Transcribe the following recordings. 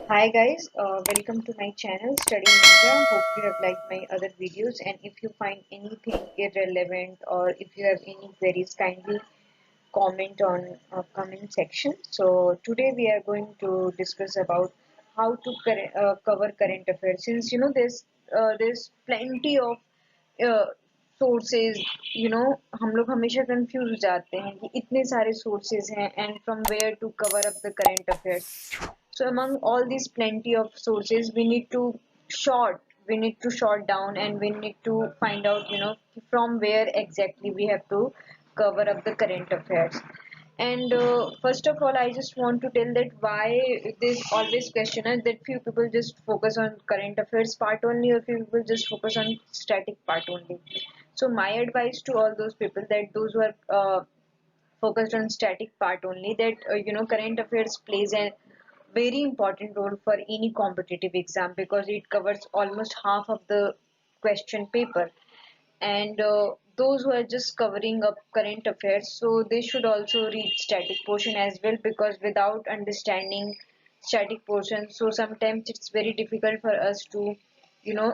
Hi guys, welcome to my channel Study Ninja. Hope you have liked my other videos, and if you find anything irrelevant or if you have any queries, kindly comment on comment section. So today we are going to discuss about how to cover current affairs. Since there's plenty of sources हम लोग हमेशा confuse हो जाते हैं कि इतने सारे sources हैं and from where to cover up the current affairs. So among all these plenty of sources, short we need to short down and we need to find out, from where exactly we have to cover up the current affairs. And first of all, I just want to tell that why this always question is that few people just focus on current affairs part only, or few people just focus on static part only. So my advice to all those people, that those who are focused on static part only, that current affairs plays a very important role for any competitive exam because it covers almost half of the question paper. And those who are just covering up current affairs, so they should also read static portion as well, because without understanding static portion, so sometimes it's very difficult for us to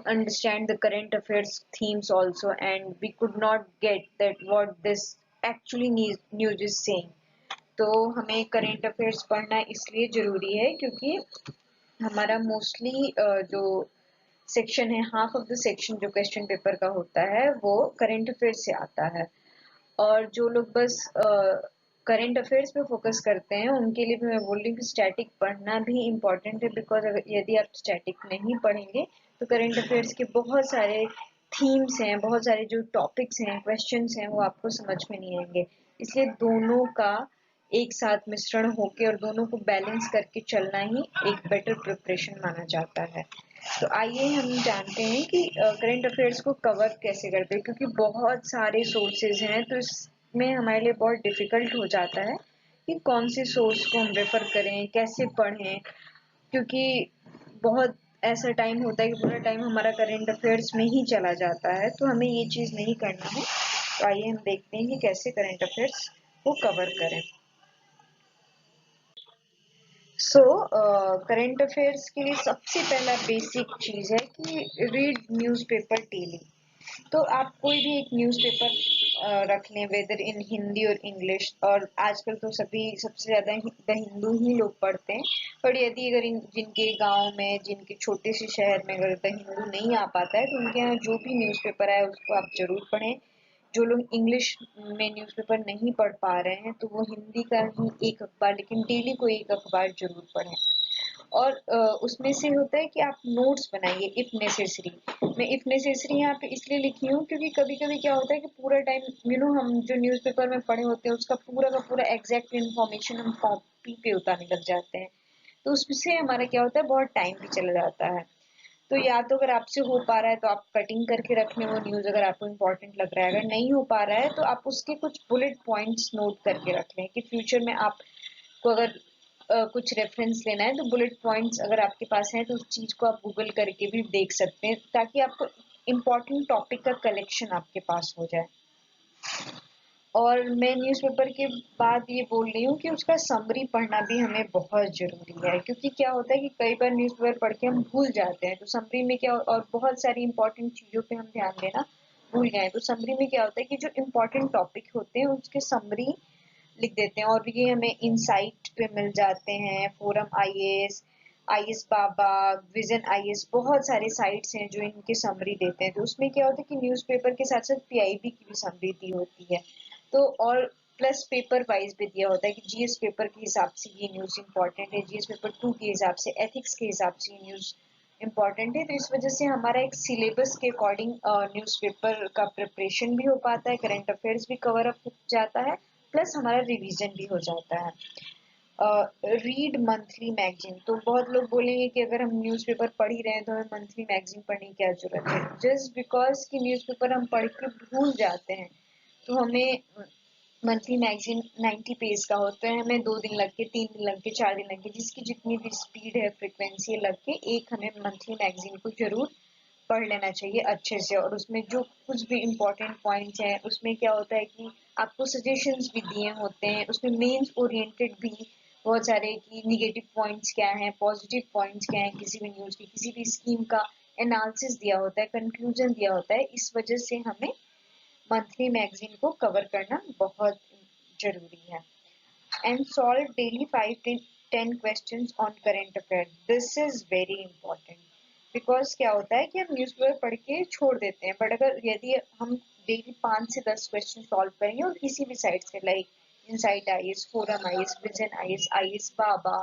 understand the current affairs themes also, and we could not get that what this actually news is saying. तो हमें current affairs पढ़ना इसलिए ज़रूरी है क्योंकि हमारा mostly जो section है, हाफ ऑफ द सेक्शन जो क्वेश्चन पेपर का होता है वो करंट अफेयर्स से आता है. और जो लोग बस करंट अफेयर्स पे फोकस करते हैं उनके लिए भी मैं बोल रही हूँ कि स्टैटिक पढ़ना भी इम्पोर्टेंट है, बिकॉज अगर यदि आप स्टैटिक नहीं पढ़ेंगे तो करंट अफेयर्स के बहुत सारे थीम्स हैं, बहुत सारे जो टॉपिक्स हैं, क्वेश्चंस हैं, वो आपको समझ में नहीं आएंगे. इसलिए दोनों का एक साथ मिश्रण होके और दोनों को बैलेंस करके चलना ही एक बेटर प्रिपरेशन माना जाता है. तो आइए हम जानते हैं कि करंट अफेयर्स को कवर कैसे करते हैं, क्योंकि बहुत सारे सोर्सेज हैं तो इसमें हमारे लिए बहुत डिफिकल्ट हो जाता है कि कौन से सोर्स को हम रेफर करें, कैसे पढ़ें, क्योंकि बहुत ऐसा टाइम होता है कि पूरा टाइम हमारा करंट अफेयर्स में ही चला जाता है. तो हमें ये चीज़ नहीं करना है. तो आइए हम देखते हैं कि कैसे करंट अफेयर्स को कवर करें. सो करंट अफेयर्स के लिए सबसे पहला बेसिक चीज है कि रीड न्यूज़पेपर डेली. तो आप कोई भी एक न्यूज़पेपर रख लें, वेदर इन हिंदी और इंग्लिश, और आजकल तो सभी सबसे ज़्यादा द हिंदू ही लोग पढ़ते हैं. पर यदि अगर जिनके गांव में, जिनके छोटे से शहर में अगर द हिंदू नहीं आ पाता है तो उनके यहाँ जो भी न्यूज़पेपर है उसको आप जरूर पढ़ें. जो लोग इंग्लिश में न्यूज़पेपर नहीं पढ़ पा रहे हैं तो वो हिंदी का ही एक अखबार, लेकिन डेली कोई एक अखबार जरूर पढ़ें. और उसमें से होता है कि आप नोट्स बनाइए इफ नेसेसरी. मैं इफ नेसेसरी यहाँ पे इसलिए लिखी हूँ क्योंकि कभी कभी क्या होता है कि पूरा टाइम हम जो न्यूज़पेपर में पढ़े होते हैं उसका पूरा का पूरा एग्जैक्ट इन्फॉर्मेशन हम कॉपी पे उतारने लग जाते हैं. तो उससे हमारा क्या होता है, बहुत टाइम भी चला जाता है. तो या तो अगर आपसे हो पा रहा है तो आप कटिंग करके रख लें वो न्यूज़, अगर आपको इम्पोर्टेंट लग रहा है. अगर नहीं हो पा रहा है तो आप उसके कुछ बुलेट पॉइंट्स नोट करके रख लें कि फ्यूचर में आपको अगर कुछ रेफरेंस लेना है तो बुलेट पॉइंट्स अगर आपके पास हैं तो उस चीज़ को आप गूगल करके भी देख सकते हैं, ताकि आपको इम्पोर्टेंट टॉपिक का कलेक्शन आपके पास हो जाए. और मैं न्यूज़पेपर के बाद ये बोल रही हूँ कि उसका समरी पढ़ना भी हमें बहुत ज़रूरी है, क्योंकि क्या होता है कि कई बार न्यूज़पेपर पढ़ के हम भूल जाते हैं. तो समरी में क्या, और बहुत सारी इंपॉर्टेंट चीज़ों पे हम ध्यान देना भूल गए. तो समरी में क्या होता है कि जो इम्पोर्टेंट टॉपिक होते हैं उसके समरी लिख देते हैं, और ये हमें इनसाइट पे मिल जाते हैं, फोरम आईएएस, आईएएस बाबा, विजन आईएएस, बहुत सारे साइट्स हैं जो इनके समरी देते हैं. तो उसमें क्या होता है कि न्यूज़पेपर के साथ साथ पीआईबी की भी समरी दी होती है. तो और प्लस पेपर वाइज भी दिया होता है कि जीएस पेपर के हिसाब से ये न्यूज़ इम्पोर्टेंट है, जीएस पेपर 2 के हिसाब से, एथिक्स के हिसाब से ये न्यूज़ इम्पोर्टेंट है. तो इस वजह से हमारा एक सिलेबस के अकॉर्डिंग न्यूज़पेपर का प्रिपरेशन भी हो पाता है, करंट अफेयर्स भी कवर अप हो जाता है, प्लस हमारा रिवीजन भी हो जाता है. Read monthly magazine. तो बहुत लोग बोलेंगे कि अगर हम न्यूज़पेपर पढ़ ही रहे हैं तो हमें मंथली मैगजीन पढ़ने की क्या जरूरत है. जस्ट बिकॉज कि न्यूज़पेपर हम पढ़ के भूल जाते हैं, तो हमें मंथली मैगजीन 90 पेज का होता है, हमें 2 दिन लग के, 3 दिन लग के, 4 दिन लग के, जिसकी जितनी भी स्पीड है, फ्रिक्वेंसी लग के, एक हमें मंथली मैगजीन को जरूर पढ़ लेना चाहिए अच्छे से. और उसमें जो कुछ भी इम्पोर्टेंट पॉइंट्स हैं उसमें क्या होता है कि आपको सजेशंस भी दिए होते हैं, उसमें मेंस ओरिएंटेड भी बहुत सारे कि निगेटिव पॉइंट्स क्या हैं, पॉजिटिव पॉइंट्स क्या हैं, किसी भी न्यूज़ की, किसी भी स्कीम का एनालिसिस दिया होता है, कंक्लूजन दिया होता है। इस वजह से हमें मंथली मैगजीन को कवर करना बहुत जरूरी है। And solve daily 5 to 10 questions on current affair. This is very important because क्या होता है कि हम न्यूज़पेपर पढ़ के छोड़ देते हैं, बट अगर यदि हम डेली 5 से 10 क्वेश्चन सॉल्व करेंगे और किसी भी साइट से, like Insight IAS, Forum IAS, Vision IAS, IAS बाबा,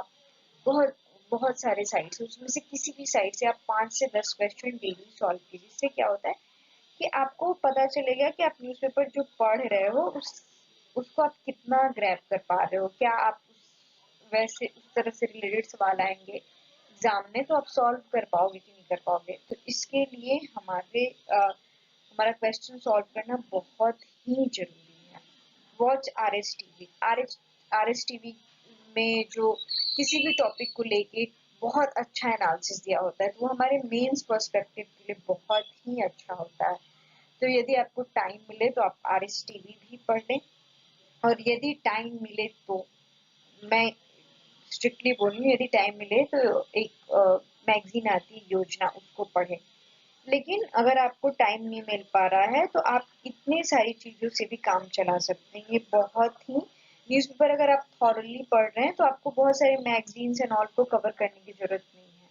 बहुत बहुत सारे साइट्स, उसमें से किसी भी साइट से आप 5 से 10 क्वेश्चन डेली सॉल्व कीजिए। इससे क्या होता है कि आपको पता चलेगा कि आप न्यूज़पेपर जो पढ़ रहे हो उसको आप कितना ग्रैब कर पा रहे हो, क्या आप वैसे उस तरह से रिलेटेड सवाल आएंगे एग्जाम में तो आप सॉल्व कर पाओगे कि नहीं कर पाओगे। तो इसके लिए हमारा क्वेश्चन सॉल्व करना बहुत ही जरूरी है। Watch RS TV। RS TV में जो किसी भी टॉपिक को लेके बहुत अच्छा एनालिसिस दिया होता है, तो वो हमारे मेंस पर्सपेक्टिव के लिए बहुत ही अच्छा होता है। तो यदि आपको टाइम मिले तो आप RS TV भी पढ़ लें, और यदि टाइम मिले तो मैं स्ट्रिक्टली बोल रही हूँ, यदि टाइम मिले तो एक मैगजीन आती है योजना, उसको पढ़ें। लेकिन अगर आपको टाइम नहीं मिल पा रहा है तो आप इतनी सारी चीजों से भी काम चला सकते हैं। ये बहुत ही न्यूज़पेपर अगर आप थॉरली पढ़ रहे हैं तो आपको बहुत सारे मैगजीन्स एंड ऑल को कवर करने की जरूरत नहीं है।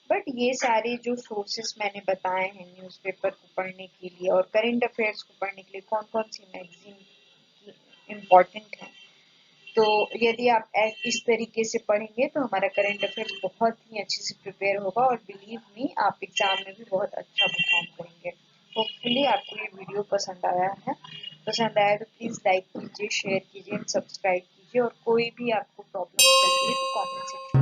बट ये सारे जो सोर्सेस मैंने बताए हैं न्यूज़पेपर को पढ़ने के लिए और करंट अफेयर्स को पढ़ने के लिए, कौन कौन सी मैगजीन इम्पोर्टेंट है, तो यदि आप इस तरीके से पढ़ेंगे तो हमारा करंट अफेयर्स बहुत ही अच्छे से प्रिपेयर होगा, और बिलीव मी आप एग्जाम में भी बहुत अच्छा परफॉर्म करेंगे। होपफुली आपको ये वीडियो पसंद आया है। पसंद आया तो प्लीज़ लाइक कीजिए, शेयर कीजिए, सब्सक्राइब कीजिए, और कोई भी आपको प्रॉब्लम लगे तो कमेंट सेक्शन